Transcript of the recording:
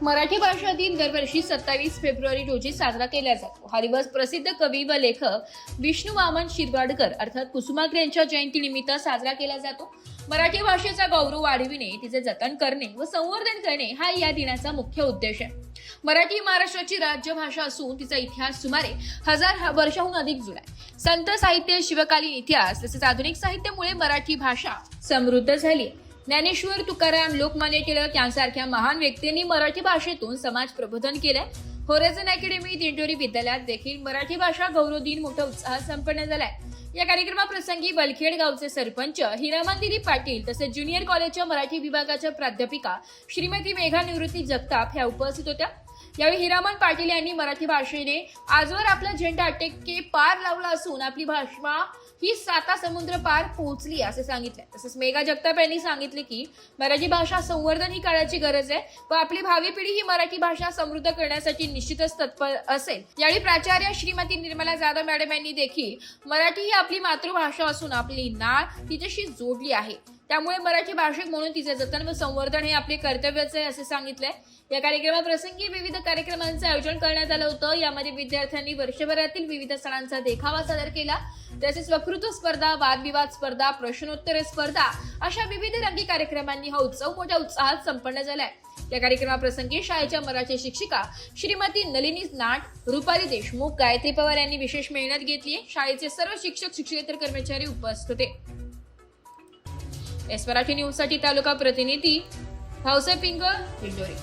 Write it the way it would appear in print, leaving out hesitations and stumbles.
मराठी भाषा दिन दरवर्षी 27 फेब्रुवारी रोजी साजरा केला जातो. हा दिवस प्रसिद्ध कवी व लेखक विष्णू वामन शिरवाडकर अर्थात कुसुमाग्रज यांच्या जयंतीनिमित्त साजरा केला जातो. मराठी भाषेचा गौरव वाढविणे, तिचे जतन करणे व संवर्धन करणे हा या दिनाचा मुख्य उद्देश आहे. मराठी महाराष्ट्राची राज्यभाषा असून तिचा इतिहास सुमारे 1000 वर्षांहून अधिक जुना आहे. संत साहित्य, शिवकालीन इतिहास तसेच आधुनिक साहित्यामुळे मराठी भाषा समृद्ध झाली. ज्ञानेश्वर, तुकाराम, लोकमान्य टिळक यांसारख्या महान व्यक्तींनी मराठी भाषेतून समाज प्रबोधन केलंय. होरायझन अकॅडमी दिंडोरी विद्यालयात देखील मराठी भाषा गौरव दिन मोठ्या उत्साहात संपन्न झालाय. या कार्यक्रमाप्रसंगी बलखेड गावचे सरपंच हिरामनदिदी पाटील तसेच ज्युनियर कॉलेजच्या मराठी विभागाच्या प्राध्यापिका श्रीमती मेघा निवृत्ती जगताप ह्या उपस्थित होत्या. यावेळी हिरामन पाटील यांनी मराठी भाषेने आजवर आपला झेंडा टेके पार लावला असून आपली भाषा ही 7 समुद्र पार पोहोचली असे सांगितले. तसेच मेघा जगताप यांनी सांगितले की मराठी भाषा संवर्धन ही काळाची गरज आहे व आपली भावी पिढी ही मराठी भाषा समृद्ध करण्यासाठी निश्चितच तत्पर असेल. यावेळी प्राचार्य श्रीमती निर्मला जाधव मॅडम यांनी देखील मराठी ही आपली मातृभाषा असून आपली नाळ तिच्याशी जोडली आहे, त्यामुळे मराठी भाषिक म्हणून तिचे जतन व संवर्धन हे आपले कर्तव्यच आहे असे सांगितले. या कार्यक्रमाप्रसंगी विविध कार्यक्रमांचे आयोजन करण्यात आलं होतं. यामध्ये विद्यार्थ्यांनी वर्षभरातील विविध सणांचा देखावा सादर केला. तसेच वक्तृत्व स्पर्धा, वादविवाद स्पर्धा, प्रश्नोत्तर स्पर्धा अशा विविध रंगी कार्यक्रमांनी हा उत्सव मोठ्या उत्साहात संपन्न झालाय. या कार्यक्रमाप्रसंगी शाळेच्या मराठी शिक्षिका श्रीमती नलिनी नाट, रुपाली देशमुख, गायत्री पवार यांनी विशेष मेहनत घेतली. शाळेचे सर्व शिक्षक, शिक्षकेतर कर्मचारी उपस्थित होते. एस मराठी न्यूज साठी तालुका प्रतिनिधी भाऊसाहेब पिंगळ, दिंडोरी.